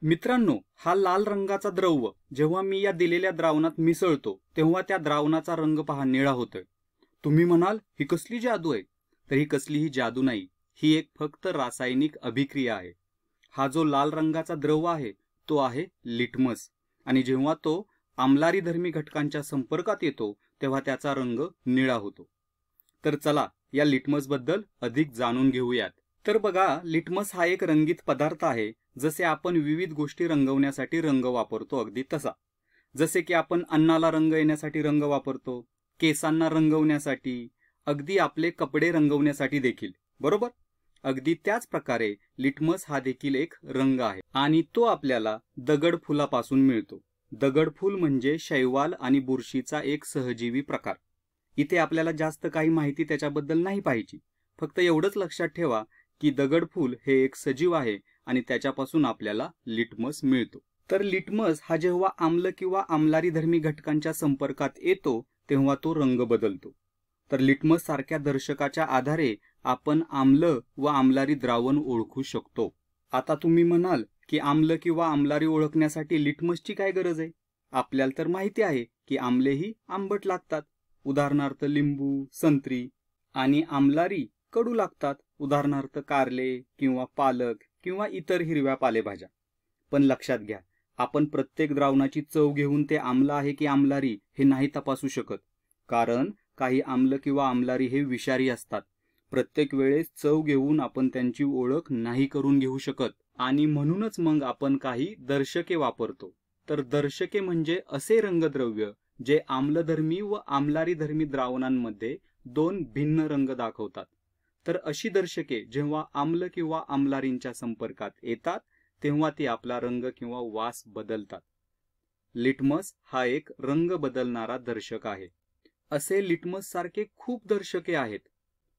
मित्रांनो, हा लाल रंगाचा द्रव जेव्हा मी या दिलेल्या द्रावणात मिसळतो तेव्हा त्या द्रावणाचा रंग पहा निळा होतोय. तुम्ही म्हणाल ही कसली जादू आहे? तर ही कसलीही जादू नाही, ही एक फक्त रासायनिक अभिक्रिया आहे. हा जो लाल रंगाचा द्रव आहे तो आहे लिटमस, आणि जेव्हा तो आम्लारीधर्मी घटकांच्या संपर्कात येतो तेव्हा त्याचा रंग निळा होतो. तर चला या लिटमस बद्दल अधिक जाणून घेऊयात. तर बघा, लिटमस हा एक रंगीत पदार्थ आहे. जसे आपण विविध गोष्टी रंगवण्यासाठी रंग वापरतो अगदी तसा. जसे की आपण अन्नाला रंग येण्यासाठी रंग वापरतो, केसांना रंगवण्यासाठी, अगदी आपले कपडे रंगवण्यासाठी देखील, बरोबर? अगदी त्याच प्रकारे लिटमस हा देखील एक रंग आहे आणि तो आपल्याला दगडफुलापासून मिळतो. दगडफूल म्हणजे शैवाल आणि बुरशीचा एक सहजीवी प्रकार. इथे आपल्याला जास्त काही माहिती त्याच्याबद्दल नाही पाहिजे. फक्त एवढंच लक्षात ठेवा की दगडफूल हे एक सजीव आहे आणि त्याच्यापासून आपल्याला लिटमस मिळतो. तर लिटमस हा जेव्हा आम्ल किंवा आम्लारीधर्मी घटकांच्या संपर्कात येतो तेव्हा तो रंग बदलतो. तर लिटमस सारख्या दर्शकाच्या आधारे आपण आम्ल व आम्लारी द्रावण ओळखू शकतो. आता तुम्ही म्हणाल की आम्ल किंवा आम्लारी ओळखण्यासाठी लिटमसची काय गरज आहे? आपल्याला तर माहिती आहे की आम्लेही आंबट लागतात, उदाहरणार्थ लिंबू, संत्री, आणि आम्लारी कडू लागतात, उदाहरणार्थ कारले किंवा पालक किंवा इतर हिरव्या पालेभाज्या. पण लक्षात घ्या, आपण प्रत्येक द्रावणाची चव घेऊन ते आम्ल आहे की आम्लारी हे नाही तपासू शकत, कारण काही आम्ल किंवा आम्लारी हे विषारी असतात. प्रत्येक वेळेस चव घेऊन आपण त्यांची ओळख नाही करून घेऊ शकत, आणि म्हणूनच मग आपण काही दर्शके वापरतो. तर दर्शके म्हणजे असे रंगद्रव्य जे आम्लधर्मी व आम्लारीधर्मी द्रावणांमध्ये दोन भिन्न रंग दाखवतात. तर अशी दर्शके जेव्हा आम्ल किंवा आम्लारींच्या संपर्कात येतात तेव्हा ती आपला रंग किंवा वास बदलतात. लिटमस हा एक रंग बदलणारा दर्शक आहे. असे लिटमस सारखे खूप दर्शके आहेत,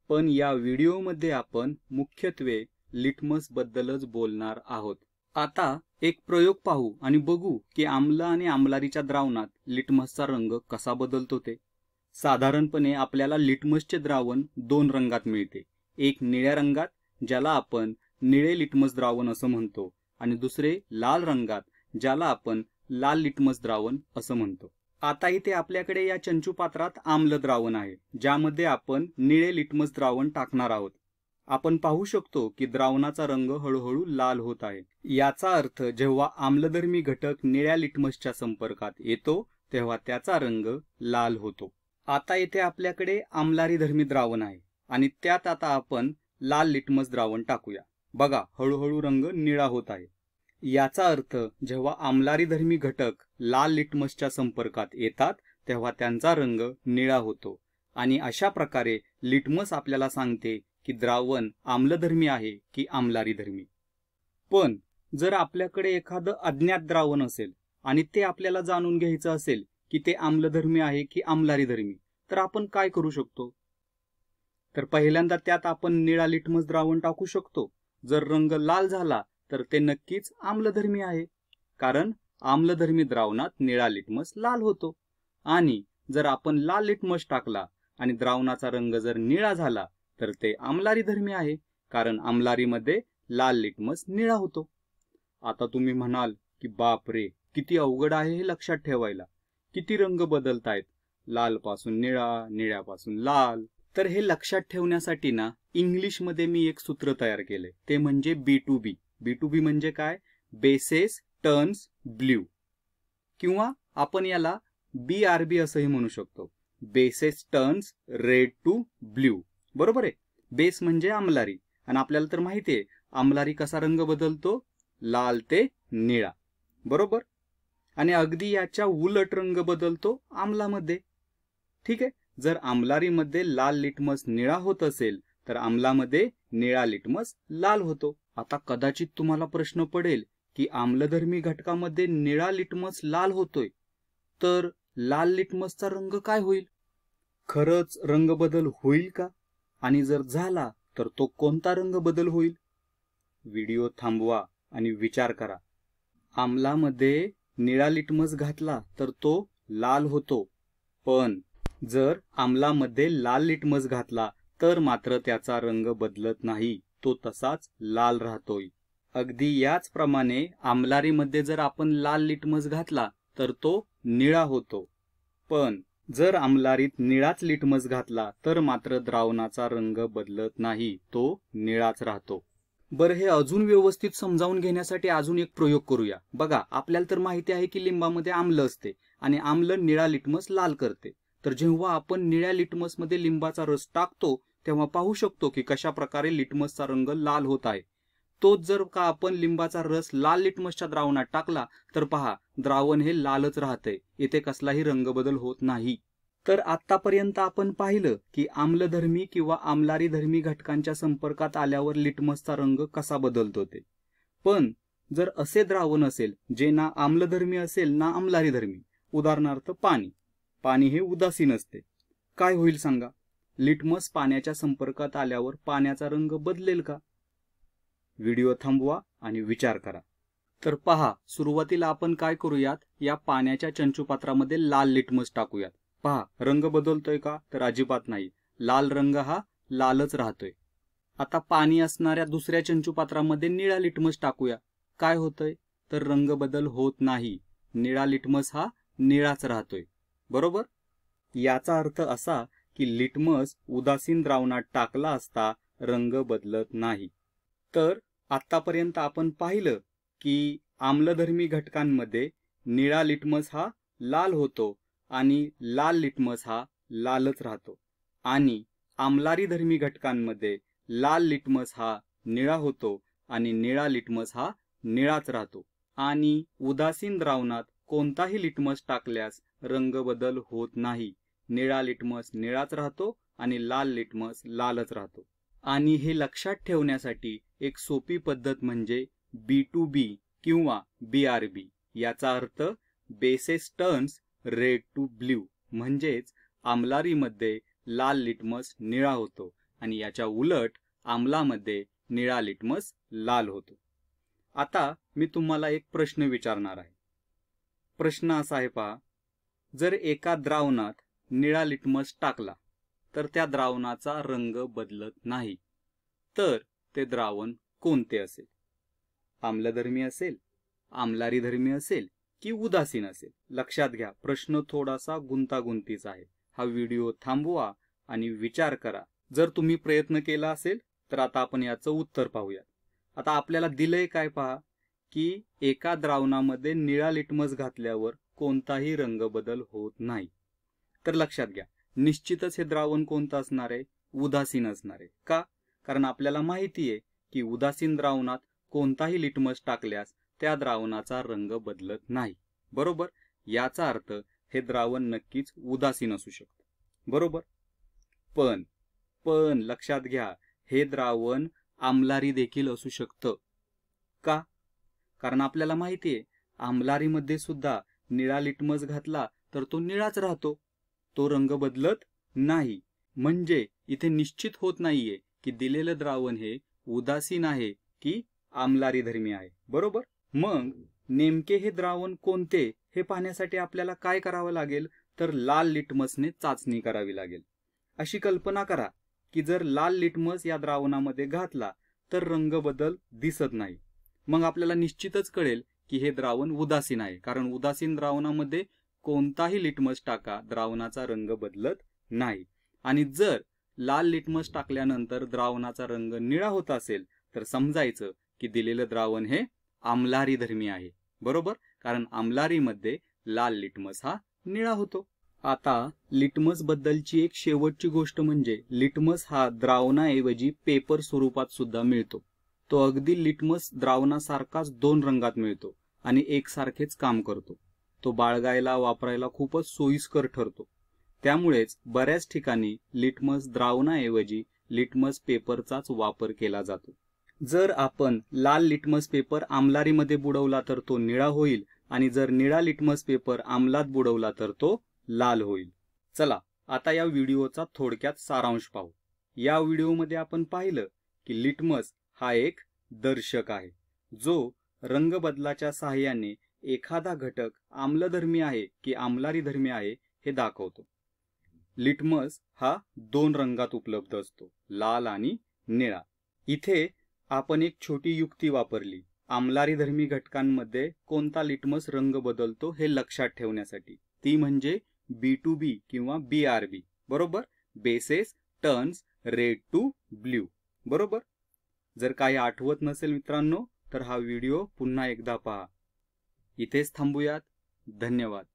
पण या व्हिडिओमध्ये आपण मुख्यत्वे लिटमस बद्दलच बोलणार आहोत. आता एक प्रयोग पाहू आणि बघू की आम्ल आणि आम्लारीच्या द्रावणात लिटमसचा रंग कसा बदलतो ते. साधारणपणे आपल्याला लिटमसचे द्रावण दोन रंगात मिळते. एक निळ्या रंगात, ज्याला आपण निळे लिटमस द्रावण असं म्हणतो, आणि दुसरे लाल रंगात, ज्याला आपण लाल लिटमस द्रावण असं म्हणतो. आता इथे आपल्याकडे या चंचू पात्रात आम्ल द्रावण आहे, ज्यामध्ये आपण निळे लिटमस द्रावण टाकणार आहोत. आपण पाहू शकतो की द्रावणाचा रंग हळूहळू लाल होत आहे. याचा अर्थ जेव्हा आम्लधर्मी घटक निळ्या लिटमसच्या संपर्कात येतो तेव्हा त्याचा रंग लाल होतो. आता येथे आपल्याकडे आम्लारीधर्मी द्रावण आहे आणि त्यात आता आपण लाल लिटमस द्रावण टाकूया. बघा, हळूहळू रंग निळा होत आहे. याचा अर्थ जेव्हा आम्लारीधर्मी घटक लाल लिटमसच्या संपर्कात येतात तेव्हा त्यांचा रंग निळा होतो, आणि अशा प्रकारे लिटमस आपल्याला सांगते की द्रावण आम्लधर्मी आहे की आम्लारीधर्मी. पण जर आपल्याकडे एखादं अज्ञात द्रावण असेल आणि ते आपल्याला जाणून घ्यायचं असेल की ते आम्लधर्मी आहे की आम्लारीधर्मी, तर आपण काय करू शकतो? तर पहिल्यांदा त्यात आपण निळा लिटमस द्रावण टाकू शकतो. जर रंग लाल झाला तर ते नक्कीच आम्लधर्मी आहे, कारण आम्लधर्मी द्रावणात निळा लिटमस लाल होतो. आणि जर आपण लाल लिटमस टाकला आणि द्रावणाचा रंग जर निळा झाला तर ते आम्लारीधर्मी आहे, कारण आम्लारीमध्ये लाल लिटमस निळा होतो. आता तुम्ही म्हणाल की बापरे, किती अवघड आहे हे लक्षात ठेवायला, किती रंग बदलतायत, लाल पासून निळा, निळ्यापासून लाल. तर हे लक्षात ठेवण्यासाठी ना इंग्लिशमध्ये मी एक सूत्र तयार केले, ते म्हणजे B2B. B2B म्हणजे काय? बेसेस टर्न्स ब्ल्यू, किंवा आपण याला BRB असंही म्हणू शकतो, bases turns red to blue. बरोबर आहे? बेस म्हणजे आम्लारी, आणि आपल्याला तर माहिती आहे आम्लारी कसा रंग बदलतो, लाल ते निळा, बरोबर? आणि अगदी याच्या उलट रंग बदलतो आम्लामध्ये. ठीक आहे, जर आम्लारीमध्ये लाल लिटमस निळा होत असेल तर आम्लामध्ये निळा लिटमस लाल होतो. आता कदाचित तुम्हाला प्रश्न पडेल की आम्लधर्मी घटकामध्ये निळा लिटमस लाल होतोय, तर लाल लिटमसचा रंग काय होईल? खरंच रंग बदल होईल का? आणि जर झाला तर तो कोणता रंग बदल होईल? व्हिडिओ थांबवा आणि विचार करा. आम्लामध्ये निळा लिटमस घातला तर तो लाल होतो, पण जर आम्लामध्ये लाल लिटमस घातला तर मात्र त्याचा रंग बदलत नाही, तो तसाच लाल राहतोय. अगदी याचप्रमाणे आम्लारीमध्ये जर आपण लाल लिटमस घातला तर तो निळा होतो, पण जर आम्लारीत निळाच लिटमस घातला तर मात्र द्रावणाचा रंग बदलत नाही, तो निळाच राहतो. बरं, हे अजून व्यवस्थित समजावून घेण्यासाठी अजून एक प्रयोग करूया. बघा, आपल्याला तर माहिती आहे की लिंबामध्ये आम्ल असते आणि आम्ल निळा लिटमस लाल करते. तर जेव्हा आपण निळ्या लिटमसमध्ये लिंबाचा रस टाकतो तेव्हा पाहू शकतो की कशा प्रकारे लिटमसचा रंग लाल होत आहे. तोच जर का आपण लिंबाचा रस लाल लिटमसच्या द्रावणात टाकला तर पहा, द्रावण हे लालच राहते, इथे कसलाही रंगबदल होत नाही. तर आतापर्यंत आपण पाहिलं की आम्लधर्मी किंवा आम्लारीधर्मी घटकांच्या संपर्कात आल्यावर लिटमसचा रंग कसा बदलतो ते. पण जर असे द्रावण असेल जे ना आम्लधर्मी असेल ना आम्लारीधर्मी, उदाहरणार्थ पाणी, पाणी हे उदासीन असते, काय होईल सांगा? लिटमस पाण्याच्या संपर्कात आल्यावर पाण्याचा रंग बदलेल का? व्हिडिओ थांबवा आणि विचार करा. तर पहा, सुरुवातीला आपण काय करूयात, या पाण्याच्या चंचुपात्रामध्ये लाल लिटमस टाकूयात. पहा, रंग बदलतोय का? तर अजिबात नाही, लाल रंग हा लालच राहतोय. आता पाणी असणाऱ्या दुसऱ्या चंचुपात्रामध्ये निळा लिटमस टाकूया. काय होतंय? तर रंग बदल होत नाही, निळा लिटमस हा निळाच राहतोय. बरोबर? याचा अर्थ असा की लिटमस उदासीन द्रावणात टाकला असता रंग बदलत नाही. तर आतापर्यंत आपण पाहिलं की आम्लधर्मी घटकांमध्ये निळा लिटमस हा लाल होतो आणि लाल लिटमस हा लालच राहतो, आणि आम्लारीधर्मी घटकांमध्ये लाल लिटमस हा निळा होतो आणि निळा लिटमस हा निळाच राहतो, आणि उदासीन द्रावणात कोणताही लिटमस टाकल्यास रंग बदल होत नाही, निळा लिटमस निळाच राहतो आणि लाल लिटमस लालच राहतो. आणि हे लक्षात ठेवण्यासाठी एक सोपी पद्धत म्हणजे B2B किंवा BRB, याचा अर्थ bases turns red to blue, म्हणजेच आम्लारीमध्ये लाल लिटमस निळा होतो आणि याच्या उलट आम्लामध्ये निळा लिटमस लाल होतो. आता मी तुम्हाला एक प्रश्न विचारणार आहे. प्रश्न असा आहे, पहा, जर एका द्रावणात निळा लिटमस टाकला तर त्या द्रावणाचा रंग बदलत नाही, तर ते द्रावण कोणते असेल? आम्लधर्मी असेल, आम्लारीधर्मी असेल की उदासीन असेल? लक्षात घ्या, प्रश्न थोडासा गुंतागुंतीचा आहे. हा व्हिडिओ थांबवा आणि विचार करा. जर तुम्ही प्रयत्न केला असेल तर आता आपण याचं उत्तर पाहूया. आता आपल्याला दिलंय काय, पहा, की एका द्रावणामध्ये निळा लिटमस घातल्यावर कोणताही रंग बदल होत नाही. तर लक्षात घ्या, निश्चितच हे द्रावण कोणतं असणार आहे? उदासीन असणार आहे. का? कारण आपल्याला माहिती आहे की उदासीन द्रावणात कोणताही लिटमस टाकल्यास त्या द्रावणाचा रंग बदलत नाही. बरोबर? याचा अर्थ हे द्रावण नक्कीच उदासीन असू शकतं. बरोबर? पण लक्षात घ्या, हे द्रावण आम्लारी देखील असू शकतं. का? कारण आपल्याला माहिती आहे आम्लारीमध्ये सुद्धा निळा लिटमस घातला तर तो निळाच राहतो, तो रंग बदलत नाही. म्हणजे इथे निश्चित होत नाहीये की दिलेलं द्रावण हे उदासीन आहे की आम्लारीधर्मी आहे. बरोबर? मग नेमके हे द्रावण कोणते हे पाहण्यासाठी आपल्याला काय करावं लागेल? तर लाल लिटमसने चाचणी करावी लागेल. अशी कल्पना करा की जर लाल लिटमस या द्रावणामध्ये घातला तर रंग बदल दिसत नाही. मग आपल्याला निश्चितच कळेल की हे द्रावण उदासीन आहे, कारण उदासीन द्रावणामध्ये कोणताही लिटमस टाका, द्रावणाचा रंग बदलत नाही. आणि जर लाल लिटमस टाकल्यानंतर द्रावणाचा रंग निळा होत असेल तर समजायचं की दिलेलं द्रावण हे आम्लारीधर्मी आहे. बरोबर? कारण आम्लारीमध्ये लाल लिटमस हा निळा होतो. आता लिटमस बद्दलची एक शेवटची गोष्ट म्हणजे लिटमस हा द्रावणाऐवजी पेपर स्वरूपात सुद्धा मिळतो. तो अगदी लिटमस द्रावणासारखाच 2 रंगात मिळतो आणि एकसारखेच काम करतो. तो बाळगायला वापरायला खूपच सोयीस्कर ठरतो. त्यामुळेच बऱ्याच ठिकाणी लिटमस द्रावणाऐवजी लिटमस पेपरचाच वापर केला जातो. जर आपण लाल लिटमस पेपर आम्लारीमध्ये बुडवला तर तो निळा होईल आणि जर निळा लिटमस पेपर आम्लात बुडवला तर तो लाल होईल. चला आता या व्हिडिओचा थोडक्यात सारांश पाहू. या व्हिडिओमध्ये आपण पाहिलं की लिटमस हा एक दर्शक आहे जो रंग बदलाच्या सहाय्याने एखादा घटक आम्लधर्मी आहे की आम्लारीधर्मी आहे हे दाखवतो. लिटमस हा 2 रंगात उपलब्ध असतो, लाल आणि निळा. इथे आपण एक छोटी युक्ती वापरली आम्लारीधर्मी घटकांमध्ये कोणता लिटमस रंग बदलतो हे लक्षात ठेवण्यासाठी. ती म्हणजे B2B किंवा BRB. बरोबर. Bases turns red to blue. बरोबर. जर काही आठवत नसेल मित्रांनो तर हा व्हिडिओ पुन्हा एकदा पहा. इथेच थांबूयात. धन्यवाद.